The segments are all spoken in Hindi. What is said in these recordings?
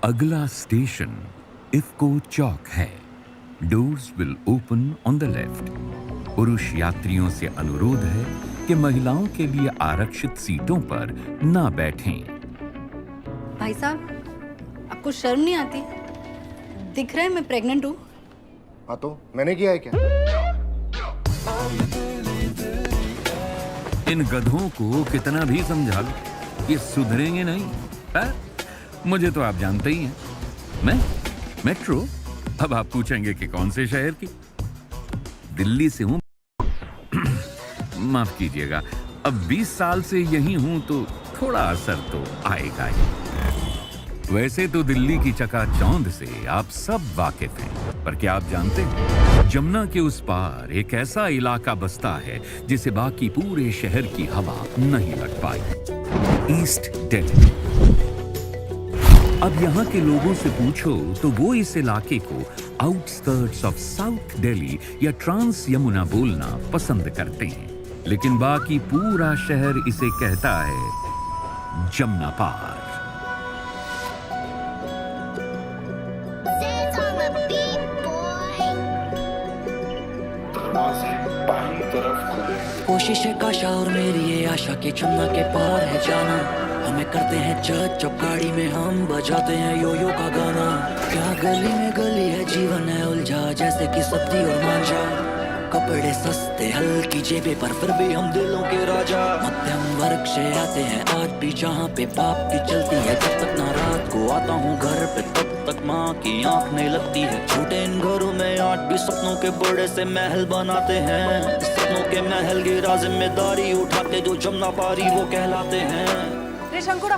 अगला स्टेशन इफ्को चौक है। Doors will open on the left. पुरुष यात्रियों से अनुरोध है कि महिलाओं के लिए आरक्षित सीटों पर ना बैठें। भाई साहब, आपको शर्म नहीं आती? दिख रहा है मैं प्रेग्नेंट हूँ। हाँ तो मैंने किया है क्या? इन गधों को कितना भी समझा लो, ये सुधरेंगे नहीं। मुझे तो आप जानते ही हैं, मैं मेट्रो। अब आप पूछेंगे कि कौन से शहर की? दिल्ली से हूं। माफ कीजिएगा, अब 20 साल से यही हूं तो थोड़ा असर तो आएगा ही। वैसे तो दिल्ली की चकाचौंध से आप सब वाकिफ हैं, पर क्या आप जानते हैं जमुना के उस पार एक ऐसा इलाका बसता है जिसे बाकी पूरे शहर की हवा नहीं लग पाई। ईस्ट दिल्ली। अब यहाँ के लोगों से पूछो तो वो इस इलाके को आउटस्कर्ट्स ऑफ साउथ दिल्ली या ट्रांस यमुना बोलना पसंद करते हैं, लेकिन बाकी पूरा शहर इसे कहता है जमुना पार। कोशिश है काशा और मेरी ये आशा के जमुना के पार है जाना। हमें करते हैं जज जब गाड़ी में हम बजाते हैं यो यो का गाना। क्या गली में गली है, जीवन है उलझा जैसे कि सब्जी और मांझा। कपड़े सस्ते हल्की जेबे पर फिर भी हम दिलों के राजा। मध्यम वर्ग से आते हैं आज भी जहाँ पे बाप की चलती है। जब तक ना रात को आता हूँ घर पे तब तक माँ की आँख नहीं लगती है। छोटे इन घरों में आज भी सपनों के बड़े से महल बनाते हैं। सपनों के महल की जिम्मेदारी उठाते जो जमुना पारी वो कहलाते हैं। रे शंकुरा,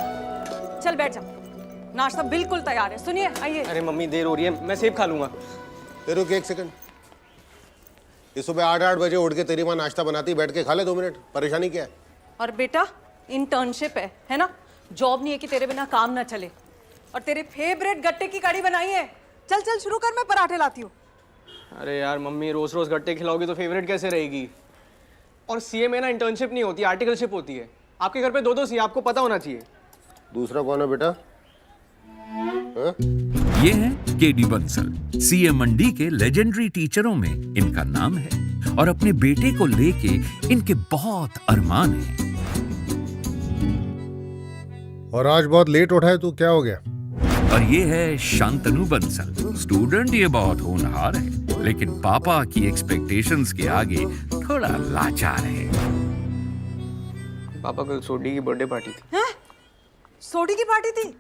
चल बैठ जा, नाश्ता बिल्कुल तैयार है। सुनिए, आइए। अरे मम्मी देर हो रही है, मैं सेब खा लूंगा। रुक एक सेकंड। ये सुबह 8-8 बजे उठ के तेरी माँ नाश्ता बनाती, बैठ के खा ले 2 मिनट। परेशानी क्या है? और बेटा इंटर्नशिप है ना? जॉब नहीं है कि तेरे बिना काम ना चले। और तेरे फेवरेट गट्टे की कढ़ी बनाई है। चल चल शुरू कर, मैं पराठे लाती हूँ। अरे यार मम्मी, रोज रोज गट्टे खिलाओगी तो फेवरेट कैसे रहेगी? और सीए में ना इंटर्नशिप नहीं होती, आर्टिकलशिप होती है। आपके घर पे 2-2 सीए, आपको पता होना चाहिए। दूसरा कौन है बेटा? ये हैं केडी बंसल, सीए मंडी के लेजेंडरी टीचरों में इनका नाम है और अपने बेटे को लेके इनके बहुत अरमान हैं। और आज बहुत लेट उठा है तू, क्या हो गया? और ये है शांतनु बंसल, स्टूडेंट। ये बहुत होनहार है, लेकिन पापा की एक्सपेक्टेशंस के आगे थोड़ा लाचार है। पापा कल सोडी की बर्थडे पार्टी थी। हैं? सोडी की पार्टी थी?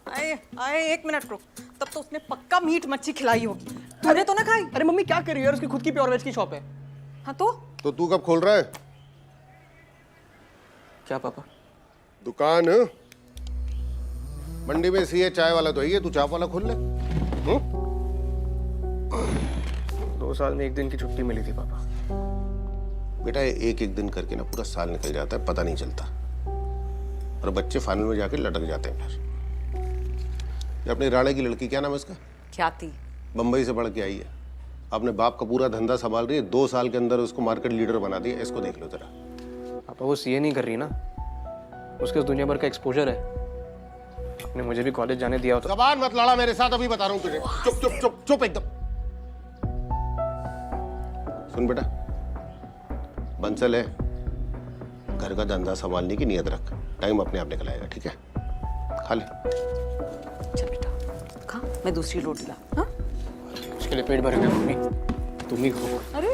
आए आए, 1 मिनट रुक। तब तो उसने पक्का मीट मच्छी खिलाई होगी। तूने तो ना खाई? अरे मम्मी क्या कर रही है यार, उसकी खुद की प्योर वेज की शॉप है। हाँ तो तू कब खोल रहा है क्या पापा? दुकान? मंडी में सीए चाय वाला तो है, तू चाप वाला खोल ले। 2 साल में 1 दिन की छुट्टी मिली थी पापा। बेटा एक एक दिन करके ना पूरा साल निकल जाता है, पता नहीं चलता। और बच्चे फाइनल में जाके लटक जाते हैं फिर। ये अपनी राणे की लड़की, क्या नाम है इसका? ख्याति। बंबई से पढ़ के आई है, अपने बाप का पूरा धंधा संभाल रही है। 2 साल के अंदर उसको मार्केट लीडर बना दिया। इसको देख लो जरा। पापा वो सीए नहीं कर रही ना, उसके उस दुनिया भर का एक्सपोजर है। आपने मुझे भी कॉलेज जाने दिया होता। जबान मत लड़ा मेरे साथ, अभी बता रहा हूँ तुझे। चुप चुप चुप चुप एकदम। सुन बेटा, बंसल है, घर का धंधा संभालने की नियत रख। टाइम अपने आप निकल आएगा, ठीक है? खा ले। चल बेटा खा, मैं दूसरी रोटी ला। हाँ? उसके लिए पेट भर गया मम्मी, तुम ही खाओ। अरे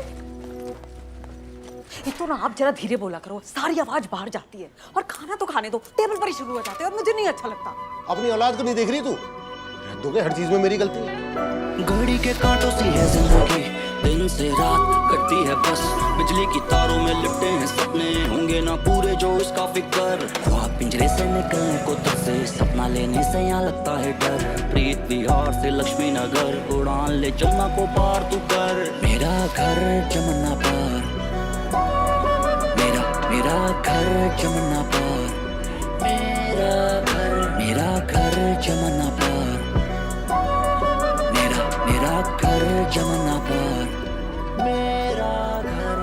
एक तो ना आप जरा धीरे बोला करो, सारी आवाज बाहर जाती है। और खाना तो खाने दो, टेबल पर ही शुरू हो जाते हैं और मुझे नहीं अच्छा लगता। अपनी औलाद को नहीं देख रही तू? रह दोगे, हर चीज में मेरी गलती है। घड़ी के कांटों सी है जिंदगी, दिन से रात कटती है बस। बिजली की तारों में लिपटे हैं सपने, होंगे ना पूरे जो इसका फिक्र। ख्वाब पिंजरे से निकलने को तक से, सपना लेने से यहाँ लगता है डर। प्रीत बिहार से लक्ष्मी नगर, उड़ान ले जमुना को पार तू कर। मेरा घर जमुना पार, मेरा घर जमुना पार, मेरा घर जमुना पार, मेरा घर जमुना पार, मेरा घर।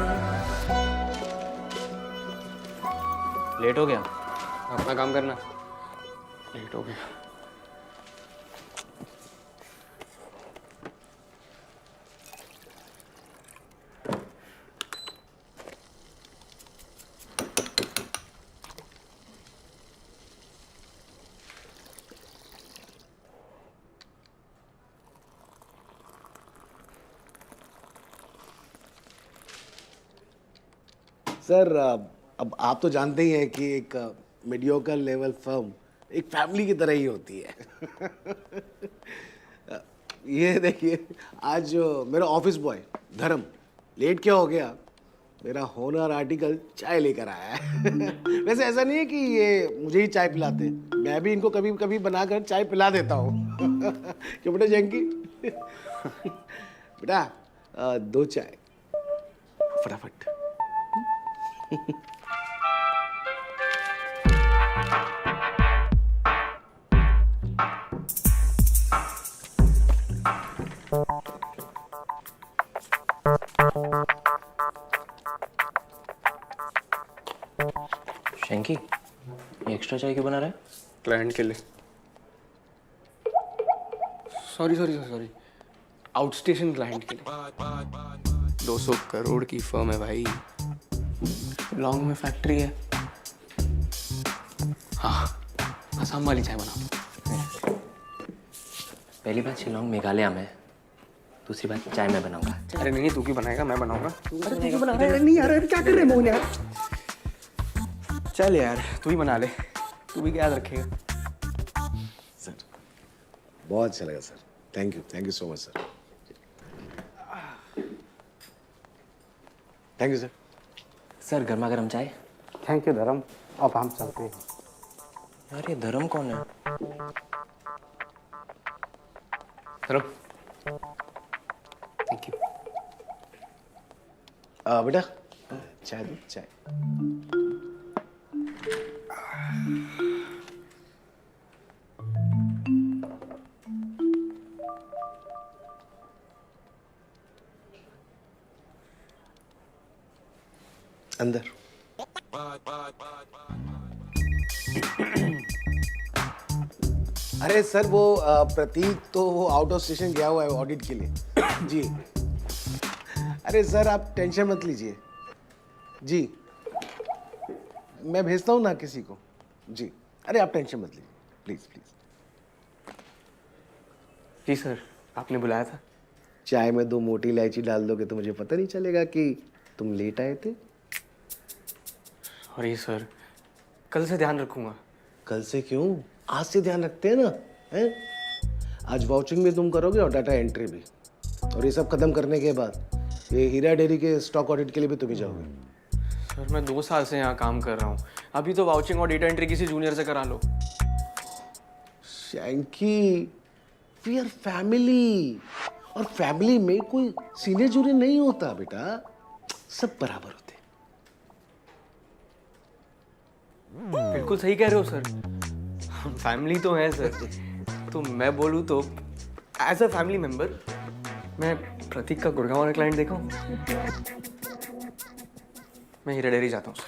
लेट हो गया, अपना काम करना। लेट हो गया। सर अब आप तो जानते ही हैं कि एक मीडियोकर लेवल फर्म एक फैमिली की तरह ही होती है। ये देखिए, आज जो मेरा ऑफिस बॉय धर्म लेट क्या हो गया, मेरा होनर आर्टिकल चाय लेकर आया है। वैसे ऐसा नहीं है कि ये मुझे ही चाय पिलाते, मैं भी इनको कभी कभी बनाकर चाय पिला देता हूँ। क्यों बेटा जैंकी? बेटा 2 चाय फटाफट। शैंकी, ये एक्स्ट्रा चाय क्यों बना रहा है? क्लाइंट के लिए। सॉरी आउटस्टेशन क्लाइंट के लिए। 200 करोड़ की फर्म है भाई, लॉन्ग में फैक्ट्री है। हाँ, असम वाली चाय बना। पहली बात शिलोंग मेघालय में, दूसरी बात चाय मैं बनाऊंगा। अरे नहीं तू क्यों बनाएगा, मैं बनाऊंगा। नहीं यार, क्या कर रहे हैं मोहन यार? चल यार तू ही बना ले, तू भी क्या याद रखेगा। सर बहुत अच्छा लगा sir, thank you so much sir. Thank you sir. Sir गर्मा गर्म चाय। थैंक यू धर्म, अब हम चलते हैं। यार ये धर्म कौन है? धर्म थैंक यू। बेटा चाय दो, चाय। अंदर। अरे सर वो प्रतीक तो वो आउट ऑफ स्टेशन गया हुआ है ऑडिट के लिए। जी अरे सर आप टेंशन मत लीजिए जी, मैं भेजता हूँ ना किसी को जी। अरे आप टेंशन मत लीजिए प्लीज प्लीज। जी सर, आपने बुलाया था। चाय में 2 मोटी इलायची डाल दोगे तो मुझे पता नहीं चलेगा कि तुम लेट आए थे। सॉरी सर, कल से ध्यान रखूंगा। कल से क्यों, आज से ध्यान रखते हैं ना, हैं? आज वाउचिंग भी तुम करोगे और डाटा एंट्री भी, और ये सब खत्म करने के बाद ये हीरा डेयरी के स्टॉक ऑडिट के लिए भी तुम ही जाओगे। सर मैं 2 साल से यहाँ काम कर रहा हूँ, अभी तो वाउचिंग और डेटा एंट्री किसी जूनियर से करा लो। शैंकी, वी आर फैमिली, और फैमिली में कोई सीनियर जूनियर नहीं होता बेटा, सब बराबर होते। बिल्कुल सही कह रहे हो सर, फैमिली तो है सर। तो मैं बोलूँ तो एज अ फैमिली मेंबर मैं प्रतीक का गुड़गांव वाला क्लाइंट देखा हूँ। मैं हीरा डेयरी जाता हूँ सर।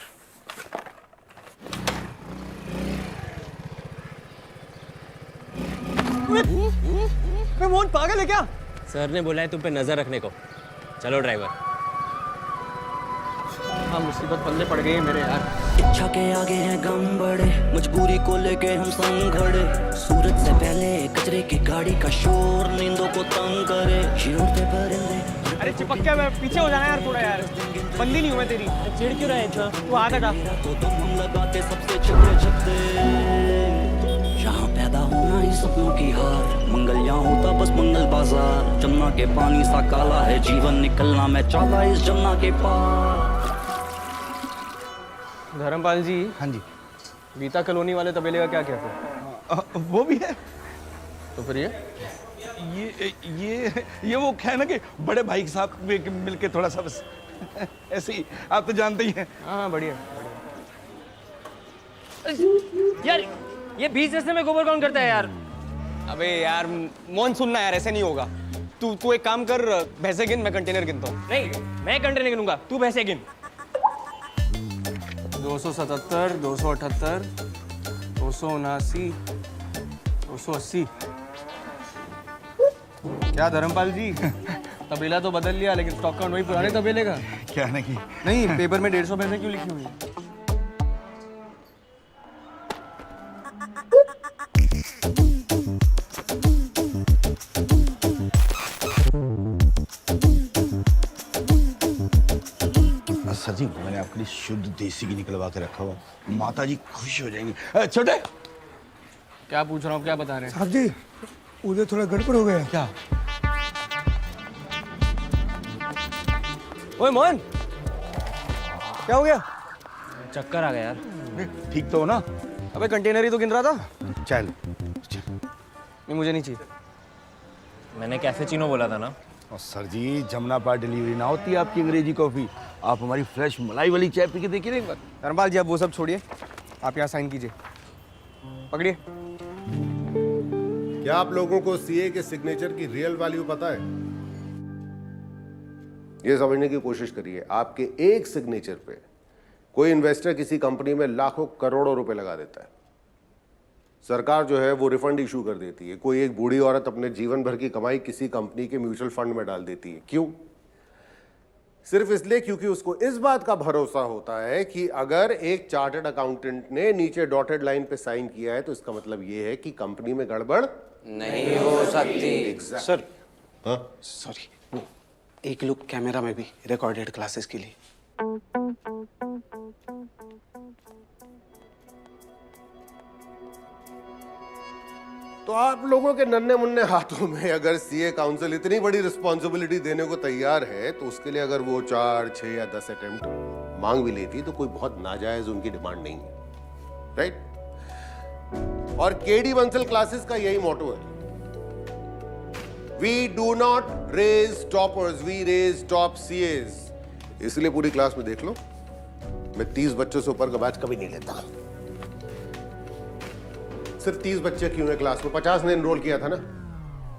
मैं मोहन पागल है क्या? सर ने बोला है तुम पे नजर रखने को। चलो ड्राइवर। हाँ मुसीबत पल्ले पड़ गई है मेरे यार। इच्छा के आगे हैं गम बड़े, मजबूरी को लेके हम संग खड़े। सूरज से पहले कचरे की गाड़ी का शोर नींदों को तंग करे। चिड़ते परिंदे। अरे चिपक क्या, मैं पीछे हो जाना यार थोड़ा यार, बंदी नहीं हूँ मैं तेरी। चिड़ क्यों रहे हैं? तू आ बेटा। तो तुम हम लगाते सबसे छिपे छपते, जहाँ पैदा होना ही सपनों की हार। मंगल यहाँ होता बस मंगल बाजार। जमुना के पानी सा काला है जीवन, निकलना मैं चाहता इस जमुना के पार। धर्मपाल जी। हाँ जी। गीता कॉलोनी वाले तबेले का क्या क्या फिर? वो भी है। तो फिर ये वो क्या है ना कि बड़े भाई के साथ मिलके थोड़ा सा बस ऐसे ही, आप तो जानते ही हैं। हाँ बढ़िया। यार ये बीच रास्ते में गोबर कौन करता है यार? अबे यार मोहन सुनना यार, ऐसे नहीं होगा। तू एक काम कर, भैंसे गिन, मैं कंटेनर गिनता हूँ। नहीं मैं कंटेनर गिनूंगा, तू भैंसे गिन। 277, 278, 279, 280। क्या धर्मपाल जी, तबेला तो बदल लिया लेकिन स्टॉक काउंट वही पुराने तबेले का। क्या नहीं नहीं, पेपर में 150 भैंसे क्यों लिखी हुई है? असल जी मैंने आपके लिए शुद्ध देसी घी निकलवा के रखा हुआ, माता जी खुश हो जाएंगी। छोटे क्या पूछ रहा हूँ, क्या बता रहे हैं? साहब जी उधर थोड़ा गड़बड़ हो गया। क्या? ओए मोहन, क्या हो गया? चक्कर आ गया यार। ठीक तो हो ना? अबे कंटेनर ही तो गिन रहा था। चल नहीं, मुझे नहीं चाहिए। मैंने कैफेचिनो बोला था ना। और सर जी जमुना पार डिलीवरी ना होती है आपकी अंग्रेजी कॉफी, आप हमारी फ्रेश मलाई वाली चाय पी के देखिए ना एक बार। धर्मपाल जी, अब वो सब छोड़िए, आप यहाँ साइन कीजिए। पकड़िए। क्या आप लोगों को सीए के सिग्नेचर की रियल वैल्यू पता है? ये समझने की कोशिश करिए, आपके एक सिग्नेचर पे कोई इन्वेस्टर किसी कंपनी में लाखों करोड़ों रुपए लगा देता है। सरकार जो है वो रिफंड इशू कर देती है। कोई एक बूढ़ी औरत अपने जीवन भर की कमाई किसी कंपनी के म्यूचुअल फंड में डाल देती है। क्यों? सिर्फ इसलिए क्योंकि उसको इस बात का भरोसा होता है कि अगर एक चार्टर्ड अकाउंटेंट ने नीचे डॉटेड लाइन पे साइन किया है तो इसका मतलब ये है कि कंपनी में गड़बड़ नहीं हो सकती। सर हाँ? सॉरी, एक लुक कैमरा में भी रिकॉर्डेड क्लासेस के लिए। तो आप लोगों के नन्हे मुन्ने हाथों में अगर सीए काउंसिल इतनी बड़ी रिस्पॉन्सिबिलिटी देने को तैयार है तो उसके लिए अगर वो 4, 6 या 10 अटेम्प्ट मांग भी लेती तो कोई बहुत नाजायज उनकी डिमांड नहीं है, राइट? और केडी बंसल क्लासेस का यही मोटो है, we do not raise toppers, we raise top CS. इसलिए पूरी क्लास में देख लो, मैं 30 बच्चों से ऊपर का बैच कभी नहीं लेता। सिर्फ 30 बच्चे क्यों है क्लास में? 50 ने एनरोल किया था ना।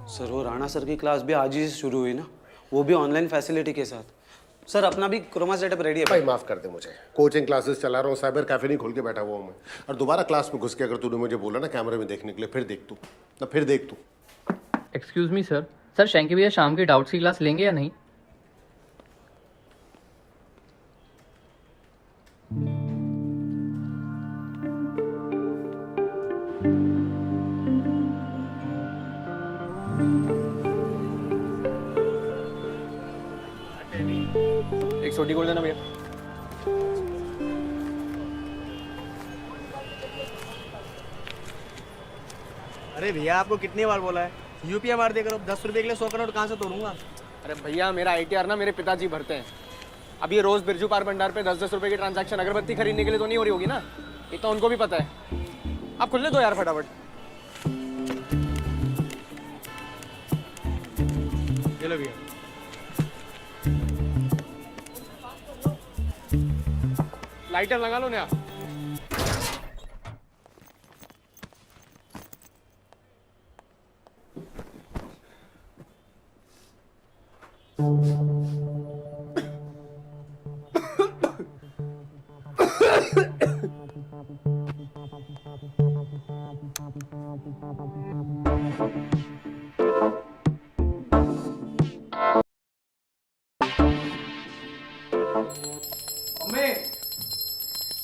सर वो राणा सर की क्लास भी आज ही से शुरू हुई ना, वो भी ऑनलाइन फैसिलिटी के साथ। सर अपना भी क्रोमा सेटअप रेडी है। भाई माफ कर दे मुझे, कोचिंग क्लासेस चला रहा हूँ, साइबर कैफे नहीं खोल के बैठा हुआ हूँ मैं। और दोबारा क्लास में घुस के अगर तूने मुझे बोला ना कैमरे में देखने के लिए, फिर देख तू। एक्सक्यूज मी सर, शैंकी भैया शाम की डाउट्स की क्लास लेंगे या नहीं? एक छोटी गोल देना भैया। अरे भैया आपको कितनी बार बोला है, यूपीआई मार दिया करो। 10 रुपए के लिए 100 करोड़ कहाँ से तोड़ूंगा? अरे भैया मेरा ITR ना मेरे पिताजी भरते हैं। अब ये रोज बिरजू पार भंडार पे 10-10 रुपए की ट्रांजैक्शन अगरबत्ती खरीदने के लिए तो नहीं हो रही होगी ना, ये तो उनको भी पता है। आप खुलने दो यार फटाफट। ये लो भैया। लाइटर लगा लो ना।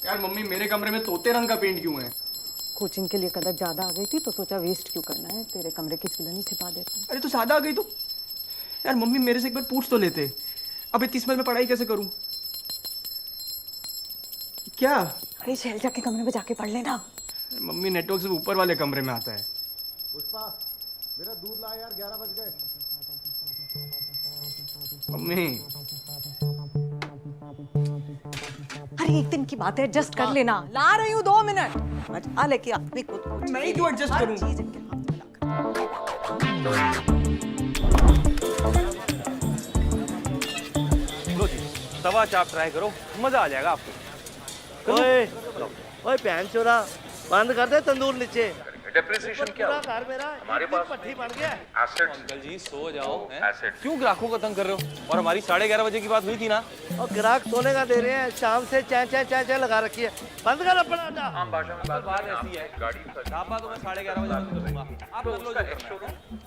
यार मम्मी, मेरे कमरे में तोते रंग का पेंट क्यों है? कोचिंग के लिए कदर ज्यादा आ गई थी तो सोचा वेस्ट क्यों करना है, तेरे कमरे की सिलन ही छिपा देता हूँ। अरे तो ज्यादा आ गई तो यार मम्मी मेरे से एक बार पूछ तो लेते। अब इतनी स्मेल में पढ़ाई कैसे करूं? क्या? अरे शैल जाके कमरे में जाके पढ़ लेना। मम्मी नेटवर्क से ऊपर वाले कमरे में आता है। पुष्पा मेरा दूध ला यार, 11 बज गए। मम्मी अरे एक दिन की बात है, एडजस्ट कर लेना। ला रही हूँ 2 मिनट। मजा लेके अपनी खुद को मैं ही क्यों एडजस्ट करूं? चीज इनके हाथ में ला लो जी, तवा चाप ट्राई करो, मजा आ जाएगा आपको। ओए ओए बहन चोरा, बंद कर दे तंदूर नीचे। डेप्रिसिएशन क्या पूरा घर मेरा हमारे पास पट्टी बन गया। अंकल जी सो जाओ। क्यों ग्राहकों को तंग कर रहे हो? और हमारी 11:30 बजे की बात हुई थी ना। और ग्राहक सोने का दे रहे हैं, शाम से चाय लगा रखी है। बंद कर अपना अड्डा। आम भाषा में बात ऐसी है, गाड़ी ढाबा तो मैं 11:30 बजे बंद कर दूंगा। आप लोग लो जो।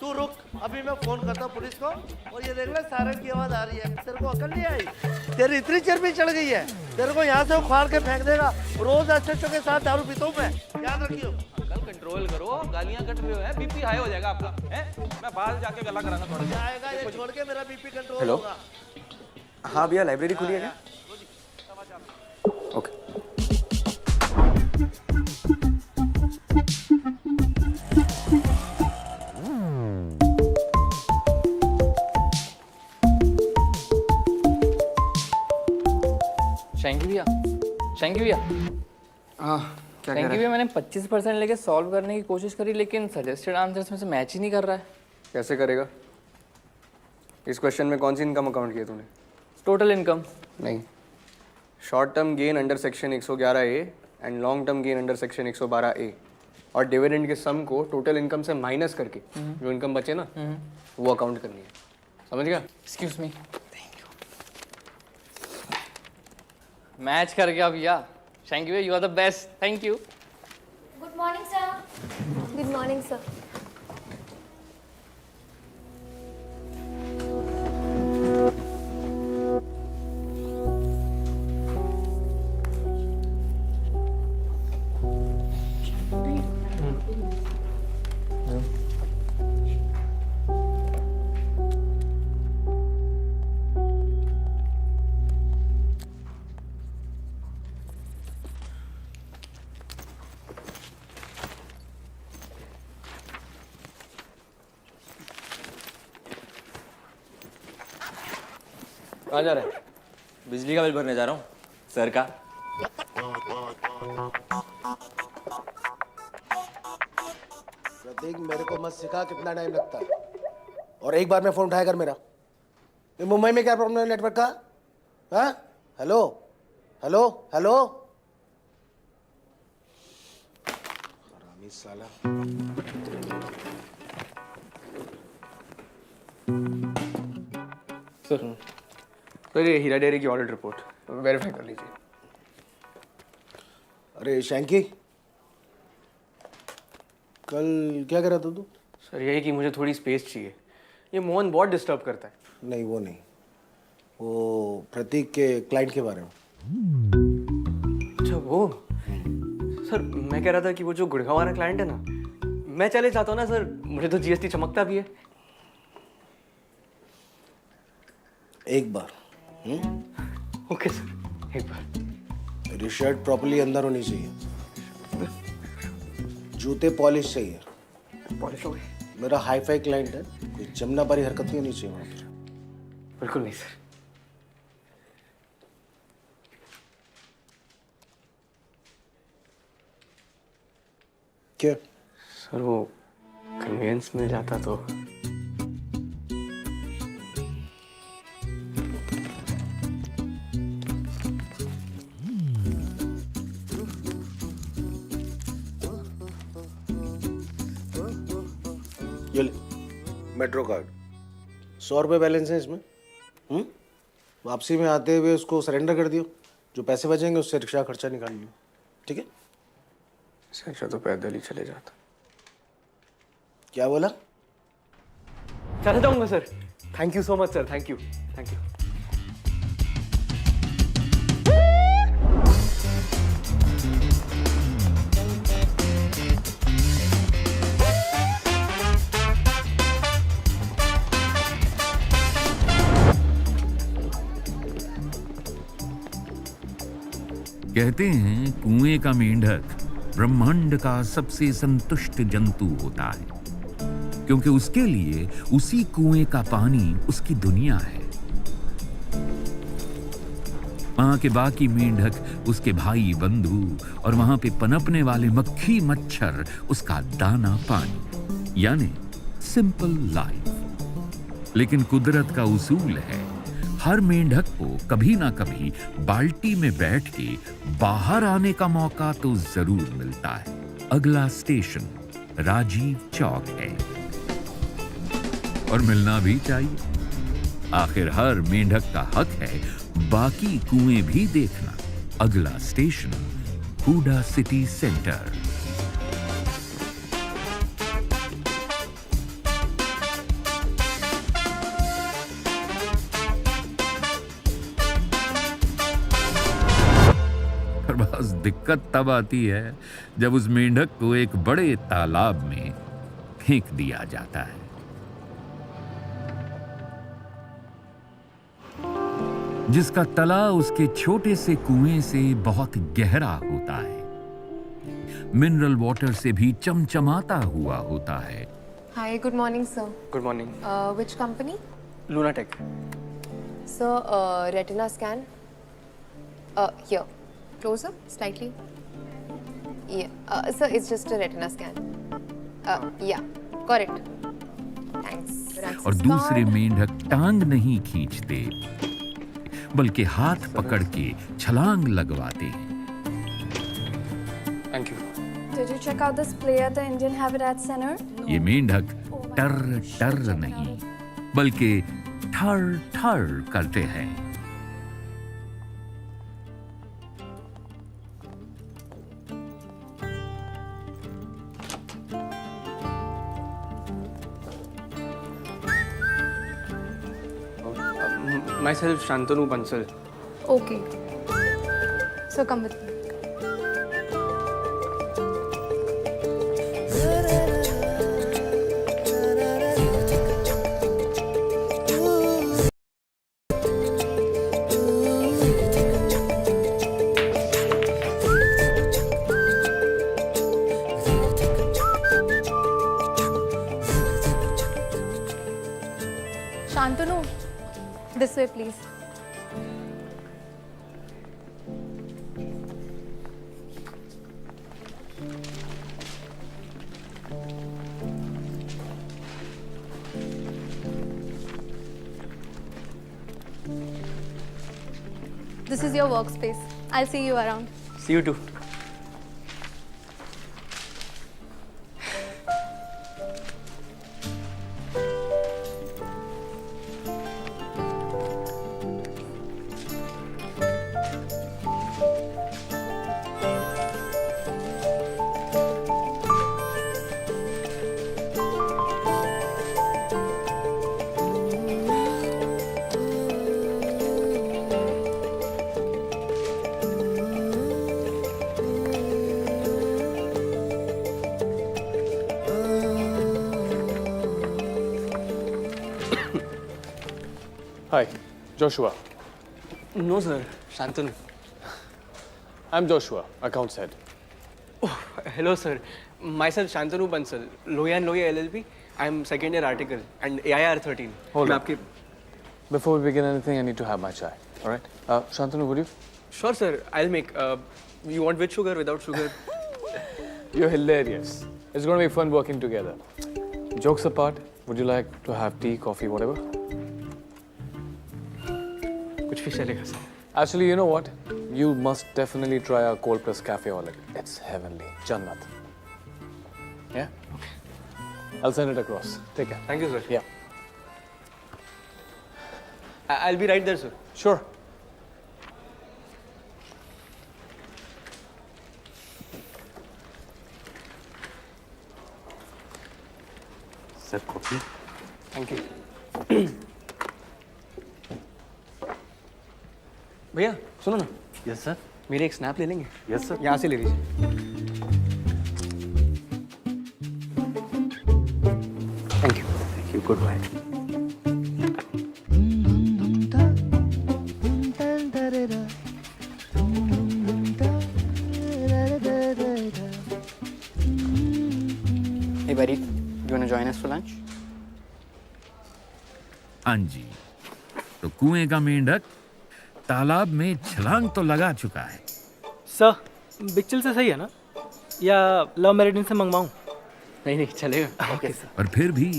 तू रुक, अभी मैं फोन करता हूँ पुलिस को। और ये देख ले सायरन की आवाज आ रही है। तेरे को अकल नहीं आई? तेरी इतनी चर्बी चढ़ गई है, तेरे को यहाँ से उखाड़ के फेंक देगा। रोज अच्छे के साथ दारू पीता हूँ मैं, याद रखियो। कंट्रोल करो, गालियां कट रहे हो है, बीपी हाई हो जाएगा आपका है। मैं बाहर जाके गला कराना पड़ेगा। आएगा ये छोड़ के मेरा बीपी कंट्रोल हेलो होगा। हाँ भैया, लाइब्रेरी खुली है क्या? शैंकी भैया, शैंकी भैया, हाँ क्या कह शैंकी रहा है? भैया, मैंने 25% लेके सॉल्व करने की कोशिश करी, लेकिन सजेस्टेड आंसर्स में से मैच ही नहीं कर रहा है। कैसे करेगा? इस क्वेश्चन में कौन सी इनकम अकाउंट किया तूने? Total income. नहीं, short term gain under section 111A and long term gain under section 112A और डिविडेंड के सम को टोटल इनकम से माइनस करके जो इनकम बचे ना वो अकाउंट करनी है। समझ गया? Excuse me, thank you. Match कर गया भैया। शैंकी भैया, you are the best, thank you. Good morning sir. Good morning sir. कहाँ जा रहा है? बिजली का बिल भरने जा रहा हूँ सर का। प्रतीक, मेरे को मत सिखा कितना टाइम लगता है। और एक बार में फोन उठाया कर मेरा। ये मुंबई में क्या प्रॉब्लम है नेटवर्क का? हाँ, हेलो हेलो हेलो। हरामी साला। सर ये हीरा डेयरी की ऑडिट रिपोर्ट वेरीफाई कर लीजिए। अरे शैंकी, कल क्या कर रहा था तू? सर यही कि मुझे थोड़ी स्पेस चाहिए। ये मोहन बहुत डिस्टर्ब करता है। नहीं वो नहीं, वो प्रतीक के क्लाइंट के बारे में। अच्छा वो। सर मैं कह रहा था कि वो जो गुड़गांव वाला क्लाइंट है ना, मैं चले जाता हूँ ना सर, मुझे तो जीएसटी चमकता भी है। एक बार। ओके सर, एक बार। मेरी शर्ट प्रॉपर्ली अंदर होनी चाहिए, जूते पॉलिश चाहिए। पॉलिश हो गई। मेरा हाई फाई क्लाइंट है, कोई जमना पारी हरकत नहीं होनी चाहिए वहाँ पर। बिल्कुल नहीं सर। क्या? सर वो कन्वेंस मिल जाता तो। ये ले, मेट्रो कार्ड। 100 रुपये बैलेंस है इसमें। वापसी में आते हुए उसको सरेंडर कर दियो। जो पैसे बचेंगे उससे रिक्शा खर्चा निकाल लियो, ठीक है? अच्छा तो पैदल ही चले जाता। क्या बोला? चला जाऊंगा sir. Thank you so much sir, thank you thank you. कहते हैं कुएं का मेंढक ब्रह्मांड का सबसे संतुष्ट जंतु होता है, क्योंकि उसके लिए उसी कुएं का पानी उसकी दुनिया है। वहां के बाकी मेंढक उसके भाई बंधु और वहां पे पनपने वाले मक्खी मच्छर उसका दाना पानी, यानी सिंपल लाइफ। लेकिन कुदरत का उसूल है, हर मेंढक को कभी ना कभी बाल्टी में बैठ के बाहर आने का मौका तो जरूर मिलता है। अगला स्टेशन राजीव चौक है, और मिलना भी चाहिए। आखिर हर मेंढक का हक है बाकी कुएं भी देखना। अगला स्टेशन हुडा सिटी सेंटर। बस दिक्कत तब आती है जब उस मेंढक को एक बड़े तालाब में फेंक दिया जाता है। जिसका तला उसके छोटे से कुएं से बहुत गहरा होता है। मिनरल वाटर से भी चमचमाता हुआ होता है। Hi, good morning, sir. Good morning. Which company? लूनाटेक। Sir, retina scan. Here. Closer, slightly. Yeah. Sir, it's just a retina scan. Yeah, correct. Thanks. और दूसरे मेंढक टांग नहीं खींचते बल्कि हाथ पकड़ के छलांग लगवाते हैं। Thank you. Did you check out this play at the Indian Habitat Center? ये मेंढक टर टर नहीं बल्कि ठर ठर करते हैं। My self Shantanu Bansal. Okay. So come with me. Shantanu, this way, please. This is your workspace. I'll see you around. See you too. Hi, Joshua. No, sir. Shantanu. I'm Joshua, accounts head. Oh, hello, sir. Myself Shantanu Bansal, Loya and Loya LLP. I'm second year article and AIR 13. Hold on. आपके- Before we begin anything, I need to have my chai. All right? Shantanu, would you? Sure, sir. I'll make. You want with sugar, without sugar? You're hilarious. It's going to be fun working together. Jokes apart, would you like to have tea, coffee, whatever? कुछ भी चलेगा, sir. Actually, you know what? You must definitely try our cold press cafe olive. It's heavenly. Jannat. Yeah? I'll send it across. Take care. Thank you, sir. Yeah. I'll be right there, sir. Sure. Sir, coffee? Thank you. भैया सुनो ना। Yes, sir. मेरे एक स्नैप ले लेंगे? Yes, sir. यहाँ से ले लीजिए। Thank you. Thank you. Goodbye. Hey buddy, you wanna join us for lunch? हाँ जी, तो कुएं का मेंढक तालाब में छलांग तो लगा चुका है। सर, बिक्चल से सही है ना? या लव मैरिड से मंगवाऊं? नहीं नहीं चलेगा। Okay sir. और फिर भी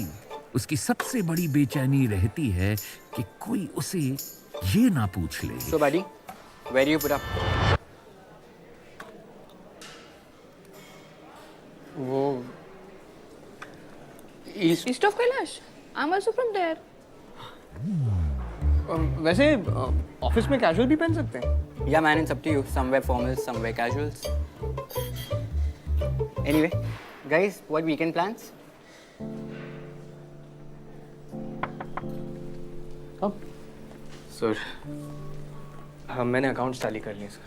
उसकी सबसे बड़ी बेचैनी रहती है कि कोई उसे ये ना पूछ ले। So buddy, where do you put up? वो East of Kailash. I'm also from there. वैसे ऑफिस में कैजुअल भी पहन सकते हैं? Yeah man, it's up to you. Some wear formals, some wear casuals. Anyway, guys, what weekend plans? Sir, हाँ मैंने अकाउंट्स टैली कर लिए sir.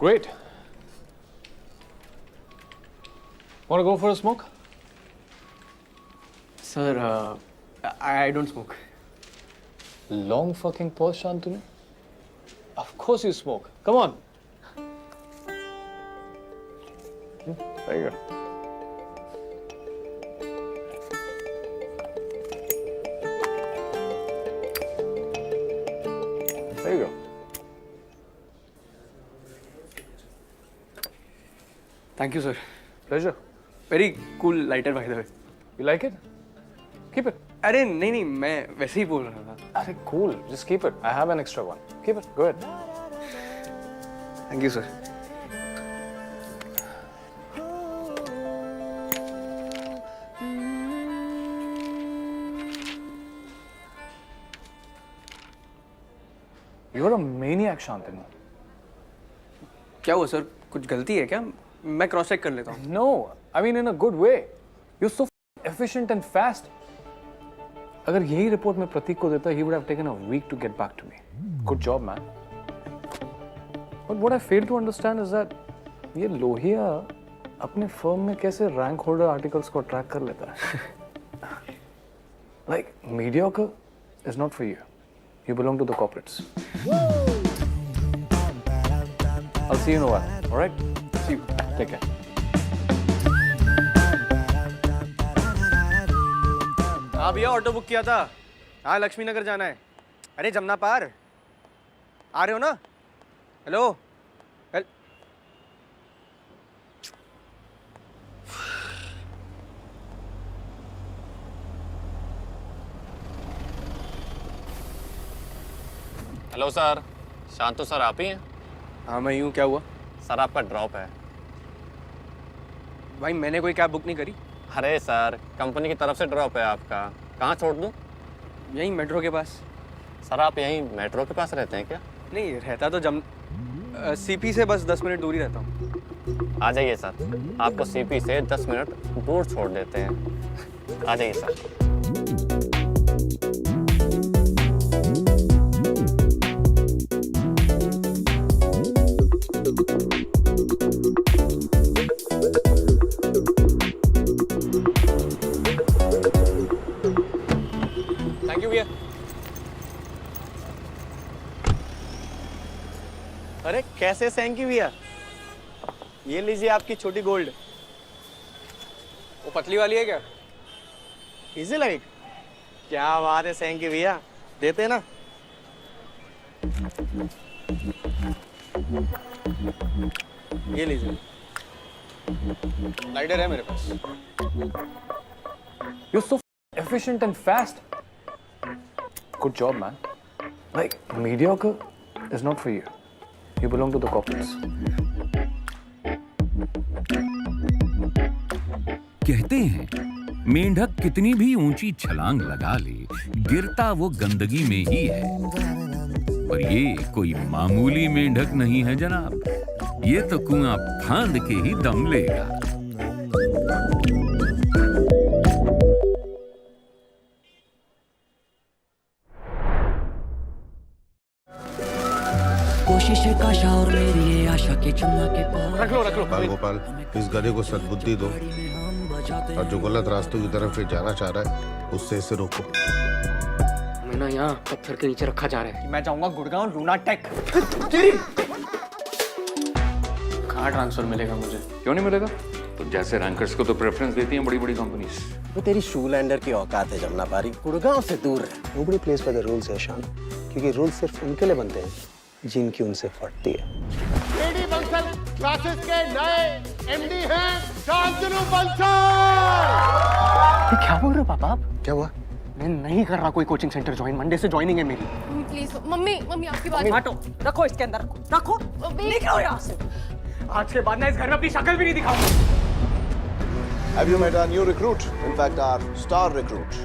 Great. Want to go for a smoke? Sir, I don't smoke. Long fucking pause, Shantanu. Of course you smoke. Come on. There you go. There you go. Thank you, sir. Pleasure. Very cool lighter, by the way. You like it? Keep it. अरे नहीं नहीं, मैं वैसे ही बोल रहा था. अरे cool. Just keep it. I have an extra one. Keep it. Go ahead. Thank you, sir. You're a maniac, Shantanu. क्या हुआ सर? कुछ गलती है क्या? मैं क्रॉस चेक कर लेता हूँ. No, I mean in a good way. You're so efficient and fast. अगर यही रिपोर्ट मैं प्रतीक को देता, he would have taken a week to get back to me. Good job, man. But what I fail to understand is that ये लोहिया अपने फर्म में कैसे रैंक होल्डर आर्टिकल्स को ट्रैक कर लेता है? Like mediocre is not for you. You belong to the corporates. I'll see you in a while. All right? See you. Take care. हाँ भैया, ऑटो बुक किया था. हाँ, लक्ष्मी नगर जाना है. अरे जमुना पार आ रहे हो ना? हेलो. हेलो सर, शांतु सर आप ही हैं? हाँ मैं यूँ. क्या हुआ? सर आपका ड्रॉप है. भाई मैंने कोई कैब बुक नहीं करी. अरे सर, कंपनी की तरफ से ड्रॉप है आपका. कहाँ छोड़ दूँ? यहीं मेट्रो के पास. सर आप यहीं मेट्रो के पास रहते हैं क्या? नहीं रहता तो सीपी से बस 10 मिनट दूर ही रहता हूँ. आ जाइए सर, आपको सीपी से 10 मिनट दूर छोड़ देते हैं. आ जाइए सर. थैंक यू भैया. अरे कैसे थैंक यू भैया? ये लीजिए आपकी छोटी गोल्ड. वो पतली वाली है क्या? Easy like. क्या बात है थैंक यू भैया, देते ना. ये लीजिए. लाइटर है मेरे पास. You're so efficient and fast. Good job, man. Like, mediocre is not for you. You belong to the corporates. कहते हैं मेंढक कितनी भी ऊंची छलांग लगा ले, गिरता वो गंदगी में ही है. पर ये कोई मामूली मेंढक नहीं है जनाब. ये तो कुआं फांद के ही दम लेगा. कोशिश काशा और मेरी ये आशा के चुम्मा के पार. रख लो. गोपाल, इस गधे को सद्बुद्धि दो और जो गलत रास्तों की तरफ जाना चाह रहा है उससे इसे रोको. मैं ना यहाँ पत्थर के नीचे रखा जा रहा है. मैं जाऊंगा गुड़गांव लूनाटेक. कहाँ ट्रांसफर मिलेगा मुझे? क्यों नहीं मिलेगा? तो जैसे रैंकर्स को तो प्रेफरेंस देती हैं बड़ी बड़ी कंपनीज. वो तेरी शू लैंडर की औकात है जमुना पारी. गुड़गांव से दूर रहे. Nobody place by the rules है शान, क्योंकि रूल्स सिर्फ उनके लिए बनते हैं जिनकी उनसे फटती है. एडी बंसल क्लासेस के नए एमडी हैं शांतनु बंसल. क्या बोल रहे हो पापा आप? क्या हुआ? मैं नहीं कर रहा कोई कोचिंग सेंटर ज्वाइन. मंडे से ज्वाइनिंग है मेरी. प्लीज मम्मी आपकी बात. हटो, रखो इसके अंदर, रखो. निकलो यहाँ से. आज के बाद ना इस घर में अपनी शक्ल भी नहीं दिखाऊंगा. Have you met our new recruit? In fact, our star recruit,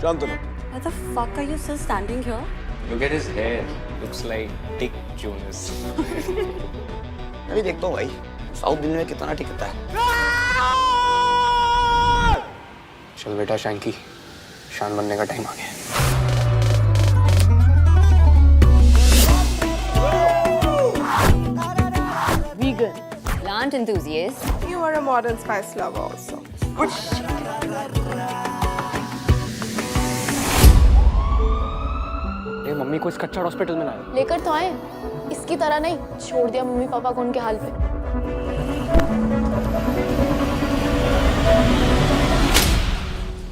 Shantanu. Why the fuck are you still standing here? Look at his hair. Looks like Dick Jonas. मैं भी देखता हूँ भाई, साउथ दिल्ली में कितना टिकता है. चल बेटा शैंकी, शान बनने का टाइम आ गया. Vegan, plant enthusiast. You are a modern spice lover also. ये मम्मी को इस कच्चा हॉस्पिटल में लाया. लेकर तो आए, इसकी तरह नहीं छोड़ दिया मम्मी पापा को उनके हाल पे.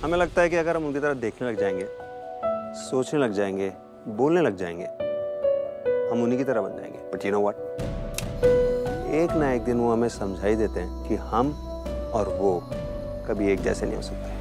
हमें लगता है कि अगर हम उनकी तरफ देखने लग जाएंगे, सोचने लग जाएंगे, बोलने लग जाएंगे, हम उन्हीं की तरह बन जाएंगे। बट यू नो व्हाट, एक ना एक दिन वो हमें समझा ही देते हैं कि हम और वो कभी एक जैसे नहीं हो सकते।